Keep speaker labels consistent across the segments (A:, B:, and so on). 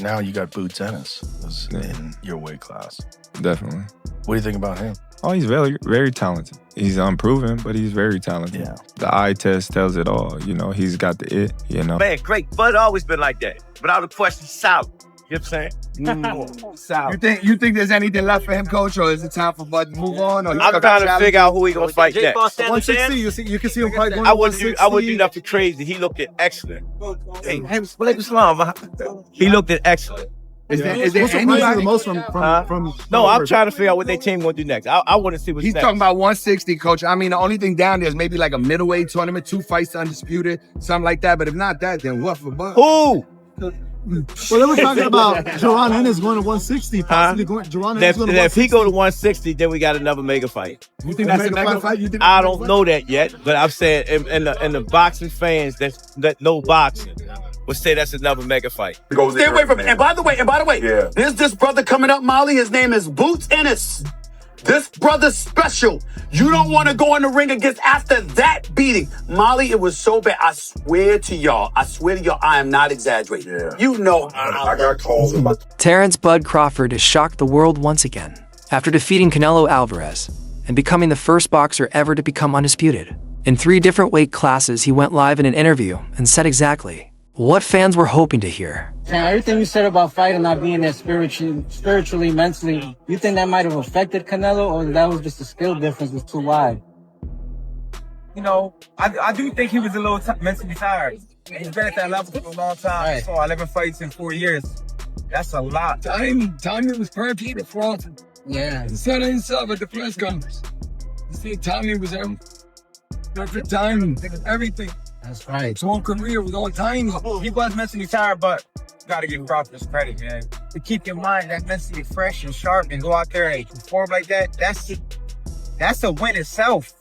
A: now you got bootsennis in your weight class.
B: Definitely.
A: What do you think about him?
B: Oh, he's very, very talented. He's unproven, but he's very talented.
A: Yeah.
B: The eye test tells it all. You know, he's got the it, you know.
C: Man, great. Bud always been like that. Without a question, solid. You know what I'm saying? Solid.
D: You think there's anything left for him, coach, or is it time for Bud to move on? Or
C: I'm trying to figure out who he gonna fight next.
D: 160, you can see him fight going
C: I wouldn't do nothing crazy. He looked excellent. Hey, Islam. He looked excellent.
D: Is there anybody the most from
C: No, I'm trying to figure out what their team gonna do next. I want to see what's
D: He's
C: next.
D: talking about 160, coach. I mean, the only thing down there is maybe like a middleweight tournament, 2 fights undisputed, something like that. But if not that, then what for Bud?
C: Who?
E: Well, they were talking about Jaron-Ennis going to 160. Possibly going Jaron-Ennis going to 160.
C: If he go to 160, then we got another mega fight.
D: You think that's a mega fight?
C: I don't know that yet, but I'm saying in the boxing fans that know boxing would say that's another mega fight.
F: Stay away from it. And by the way, there's this brother coming up, Molly. His name is Bootsennis. This brother's special. You don't want to go in the ring against after that beating. Molly, it was so bad. I swear to y'all, I am not exaggerating. Yeah. You know
G: I got calls about
H: Terence "Bud" Crawford has shocked the world once again after defeating Canelo Alvarez and becoming the first boxer ever to become undisputed. In 3 different weight classes, he went live in an interview and said exactly what fans were hoping to hear.
I: Now, everything you said about fighting not being there spiritually, mentally, you think that might have affected Canelo, or that was just a skill difference was too wide?
J: You know, I do think he was a little mentally tired. He's been at that level for a long time.
I: Right.
J: So 11 fights in 4 years. That's a lot.
D: Timing was perfect for Austin.
I: Yeah.
D: He said it himself at the press conference. You see, timing was perfect timing, everything.
I: That's right.
D: His whole career was on timing.
J: He was mentally tired, but you gotta give Crawford his credit, man. To keep your mind that mentally fresh and sharp and go out there and perform like that, that's a win itself.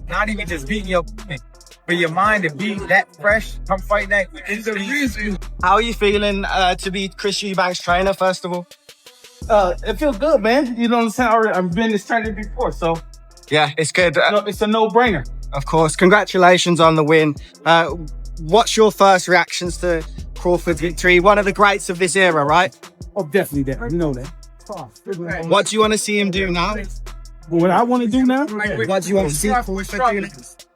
J: Not even just beating your opponent, but your mind to be that fresh, come fight that. It's a reason.
K: How are you feeling to be Chris Eubank's trainer, first of all?
J: It feels good, man. You know what I'm saying? I've been this trainer before, so
K: Yeah, it's good.
J: it's a no-brainer.
K: Of course. Congratulations on the win. What's your first reactions to Crawford's victory? One of the greats of this era, right?
E: Oh, definitely that. You know that.
K: What do you want to see him do now?
E: What I want to do now?
K: What do you want to see Crawford do next?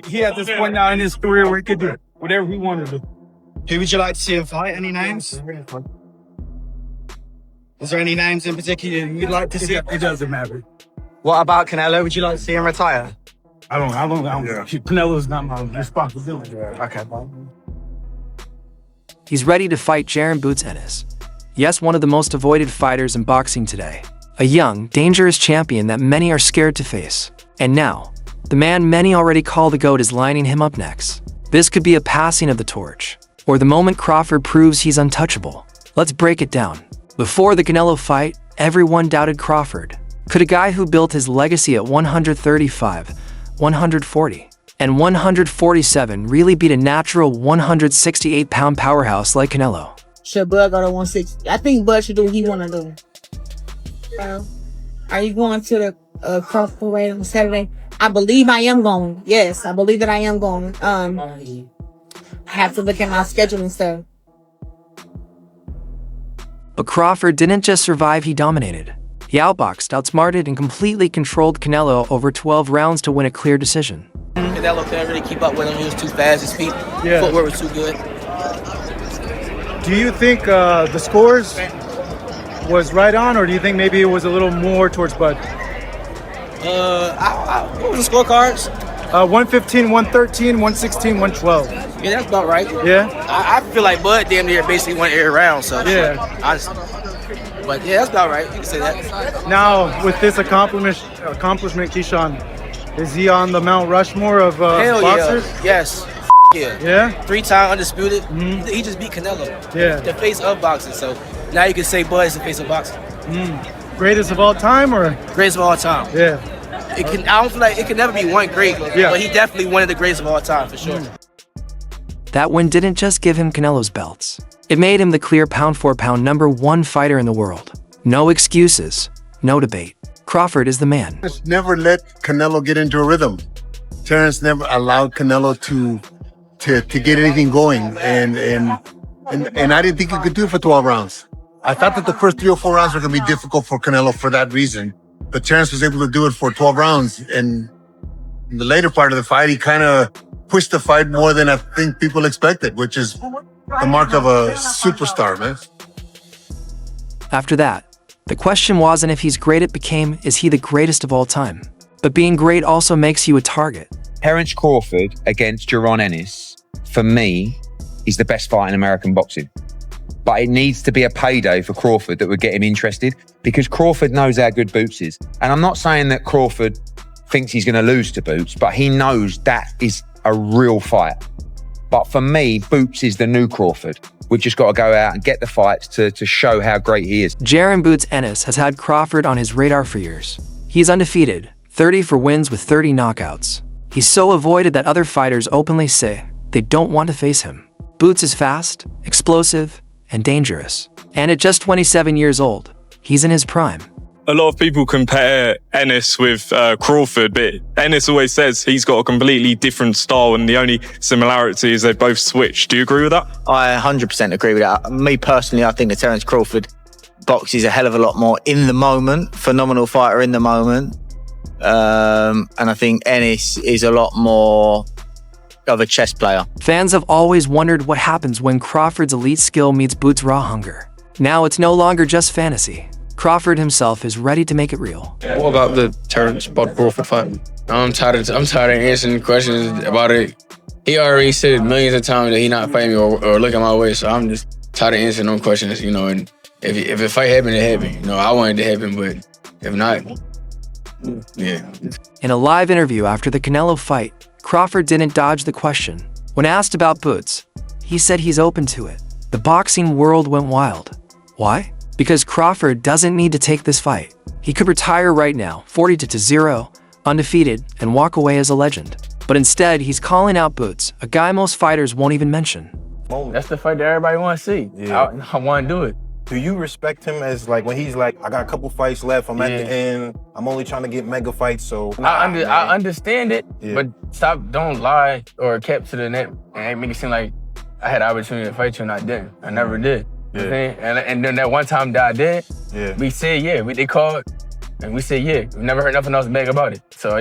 J: He at this point now in his career where he could do whatever he wanted to do.
K: Who would you like to see him fight? Any names? Is there any names in particular you'd like to see?
J: It doesn't matter.
K: What about Canelo? Would you like to see him retire?
J: I don't. Canelo's not my responsibility.
K: Okay.
H: He's ready to fight Jaron Bootsennis. Yes, one of the most avoided fighters in boxing today. A young, dangerous champion that many are scared to face. And now, the man many already call the GOAT is lining him up next. This could be a passing of the torch, or the moment Crawford proves he's untouchable. Let's break it down. Before the Canelo fight, everyone doubted Crawford. Could a guy who built his legacy at 135, 140, and 147 really beat a natural 168-pound powerhouse like Canelo?
L: Should Bud go to 160? I think Bud should do what he want to do. Are you going to the Crawford on Saturday? I believe I am going. Yes, I believe that I am going. I have to look at my schedule and stuff.
H: But Crawford didn't just survive, he dominated. He outboxed, outsmarted, and completely controlled Canelo over 12 rounds to win a clear decision.
I: Canelo couldn't really keep up with him. He was too fast. His feet, footwork was too good.
E: Do you think the scores was right on, or do you think maybe it was a little more towards Bud?
I: What was the scorecards?
E: 115, 113, 116, 112.
I: Yeah, that's about right.
E: Yeah?
I: I feel like Bud damn near basically won every round, so
E: Yeah.
I: honestly. But yeah, that's about right. You can say that.
E: Now, with this accomplishment, Keyshawn, is he on the Mount Rushmore of
I: Hell
E: boxers?
I: yeah. Yes. Yeah.
E: Yeah?
I: 3-time undisputed. He just beat Canelo.
E: Yeah.
I: The face of boxing. So now you can say Bud is the face of boxing.
E: Greatest of all time, or?
I: Greatest of all time.
E: Yeah.
I: I don't feel like it can never be one great, but he definitely one of the greatest of all time for sure.
H: That win didn't just give him Canelo's belts. It made him the clear pound-for-pound #1 fighter in the world. No excuses, no debate. Crawford is the man.
G: Never let Canelo get into a rhythm. Terence never allowed Canelo to to get anything going, and I didn't think he could do it for 12 rounds. I thought that the first 3 or 4 rounds were going to be difficult for Canelo for that reason, but Terence was able to do it for 12 rounds, and in the later part of the fight, he kind of pushed the fight more than I think people expected, which is the mark of a superstar, man.
H: After that, the question wasn't if he's great, it became, is he the greatest of all time? But being great also makes you a target.
M: Terence Crawford against Jaron-Ennis, for me, is the best fight in American boxing. But it needs to be a payday for Crawford that would get him interested, because Crawford knows how good Boots is. And I'm not saying that Crawford thinks he's going to lose to Boots, but he knows that is a real fight. But for me, Boots is the new Crawford. We've just got to go out and get the fights to show how great he is.
H: Jaron Boots-Ennis has had Crawford on his radar for years. He's undefeated, 30 for wins with 30 knockouts. He's so avoided that other fighters openly say they don't want to face him. Boots is fast, explosive, and dangerous. And at just 27 years old, he's in his prime.
B: A lot of people compare Ennis with Crawford, but Ennis always says he's got a completely different style, and the only similarity is they both switch. Do you agree with that?
N: I 100% agree with that. Me personally, I think that Terence Crawford boxes a hell of a lot more in the moment, phenomenal fighter in the moment. And I think Ennis is a lot more of a chess player.
H: Fans have always wondered what happens when Crawford's elite skill meets Boots' raw hunger. Now it's no longer just fantasy. Crawford himself is ready to make it real.
O: What about the Terence Crawford fight? I'm tired of answering questions about it. He already said millions of times that he not fighting me or looking my way, so I'm just tired of answering them questions, you know. And if a fight happened, it happened. You know, I wanted it to happen, but if not, yeah.
H: In a live interview after the Canelo fight, Crawford didn't dodge the question. When asked about Boots, he said he's open to it. The boxing world went wild. Why? Because Crawford doesn't need to take this fight. He could retire right now, 40-0, undefeated, and walk away as a legend. But instead, he's calling out Boots, a guy most fighters won't even mention.
J: That's the fight that everybody wants to see.
A: Yeah.
J: I want to do it.
A: Do you respect him as like when he's like, I got a couple fights left, I'm at the end, I'm only trying to get mega fights, so
J: I understand it, but don't lie or kept to the net and make it seem like I had the opportunity to fight you and I didn't. I never did. You know what I'm saying? And then that one time that I did, we said they called and we said we never heard nothing else big about it. So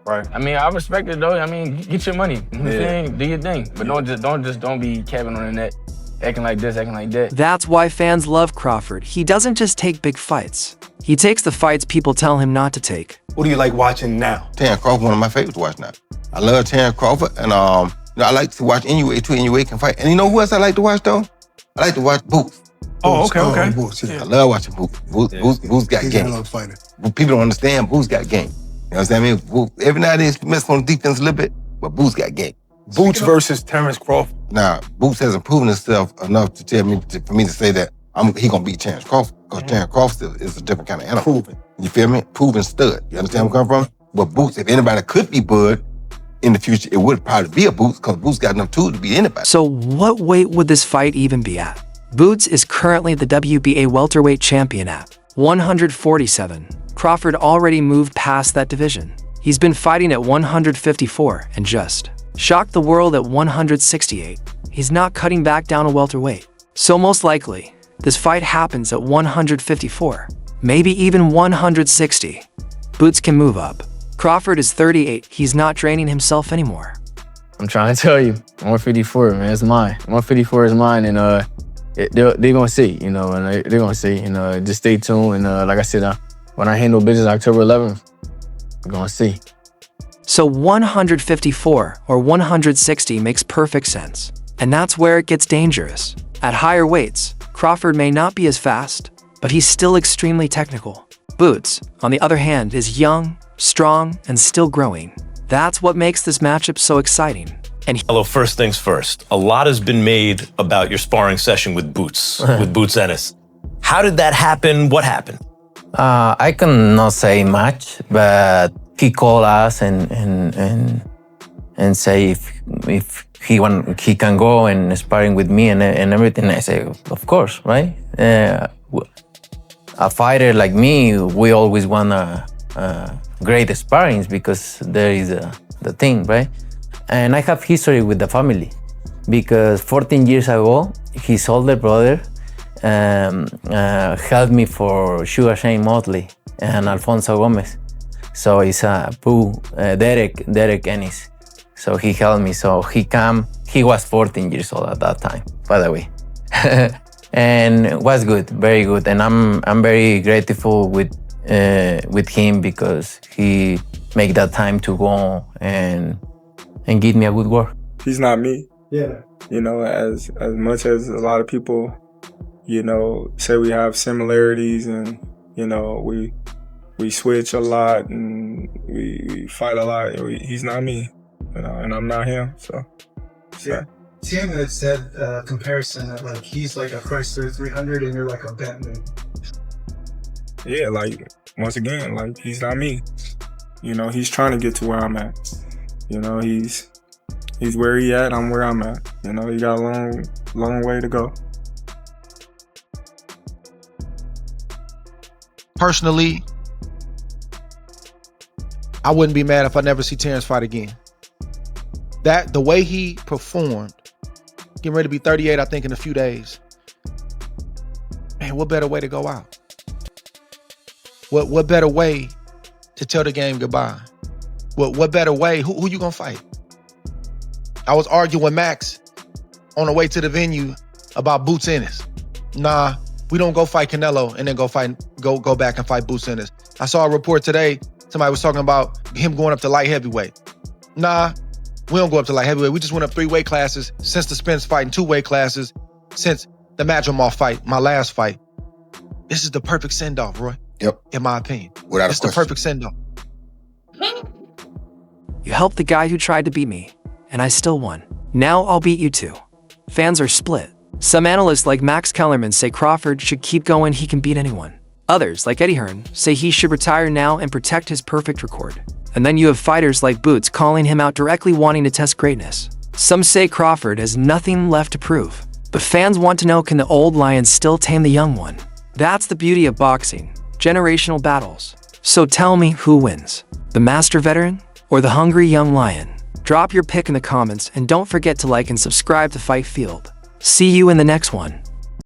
J: right. I mean, I respect it though. I mean, get your money. You know what I'm saying? Do your thing. But don't be capping on the net. Acting like this, acting like that.
H: That's why fans love Crawford. He doesn't just take big fights. He takes the fights people tell him not to take.
A: What do you like watching now?
P: Terence Crawford, one of my favorites to watch now. I love Terence Crawford, and I like to watch Inoue too. Inoue can fight. And you know who else I like to watch though? I like to watch Boots.
A: Oh, okay.
G: Boots,
P: I love watching Boots. Boots got
G: He's
P: game.
G: a fighter.
P: People don't understand Boots got game. You know what I'm saying? I mean, Boots, every now and then he messes on defense a little bit, but Boots got game.
A: Boots versus Terence Crawford.
P: Now, Boots hasn't proven himself enough to tell me for me to say that he gonna beat Terence Crawford, because Terence Crawford is a different kind of animal.
G: Proven.
P: You feel me? Proven stud. You understand where I'm coming from? But Boots, if anybody could be Bud in the future, it would probably be a Boots, because Boots got enough tools to beat anybody.
H: So what weight would this fight even be at? Boots is currently the WBA welterweight champion at 147. Crawford already moved past that division. He's been fighting at 154 and just shocked the world at 168. He's not cutting back down a welterweight. So most likely, this fight happens at 154, maybe even 160. Boots can move up. Crawford is 38. He's not draining himself anymore.
J: I'm trying to tell you, 154, man, it's mine. 154 is mine, and they're gonna see, you know, and they're gonna see, you know, just stay tuned. And like I said, when I handle business October 11th, we're gonna see.
H: So 154 or 160 makes perfect sense. And that's where it gets dangerous. At higher weights, Crawford may not be as fast, but he's still extremely technical. Boots, on the other hand, is young, strong, and still growing. That's what makes this matchup so exciting. And
Q: Hello, first things first. A lot has been made about your sparring session with Boots, with Bootsennis. How did that happen? What happened?
R: I cannot say much, but he called us and say if he can go and sparring with me and everything. I say, of course, right? A fighter like me, we always want great sparrings, because there is the thing, right? And I have history with the family because 14 years ago, his older brother helped me for Sugar Shane Motley and Alfonso Gomez. So it's Derek Ennis. So he helped me. So he was 14 years old at that time, by the way. And it was good, very good. And I'm very grateful with him because he make that time to go and give me a good work.
S: He's not me.
E: Yeah.
S: You know, as much as a lot of people, you know, say we have similarities and, you know, we switch a lot and we fight a lot. He's not me, you know, and I'm not him. So.
E: Yeah. Tim had said comparison that like he's like a Chrysler 300 and you're like a Bentley.
S: Yeah, like once again, like he's not me. You know, he's trying to get to where I'm at. You know, he's where he at, I'm where I'm at. You know, he got a long way to go.
T: Personally, I wouldn't be mad if I never see Terence fight again. The way he performed, getting ready to be 38, I think, in a few days. Man, what better way to go out? What better way to tell the game goodbye? What better way? Who you gonna fight? I was arguing with Max on the way to the venue about bootsennis. Nah, we don't go fight Canelo and then go back and fight bootsennis. I saw a report today, somebody was talking about him going up to light heavyweight. Nah, we don't go up to light heavyweight. We just went up 3 weight classes since the Spence fight and 2 weight classes since the Madrimov fight, my last fight. This is the perfect send-off, Roy.
G: Yep.
T: In my opinion.
G: Without
T: it's the perfect send-off.
H: You helped the guy who tried to beat me, and I still won. Now I'll beat you too. Fans are split. Some analysts like Max Kellerman say Crawford should keep going, he can beat anyone. Others, like Eddie Hearn, say he should retire now and protect his perfect record. And then you have fighters like Boots calling him out directly, wanting to test greatness. Some say Crawford has nothing left to prove. But fans want to know, can the old lion still tame the young one? That's the beauty of boxing. Generational battles. So tell me, who wins? The master veteran or the hungry young lion? Drop your pick in the comments and don't forget to like and subscribe to Fight Field. See you in the next one.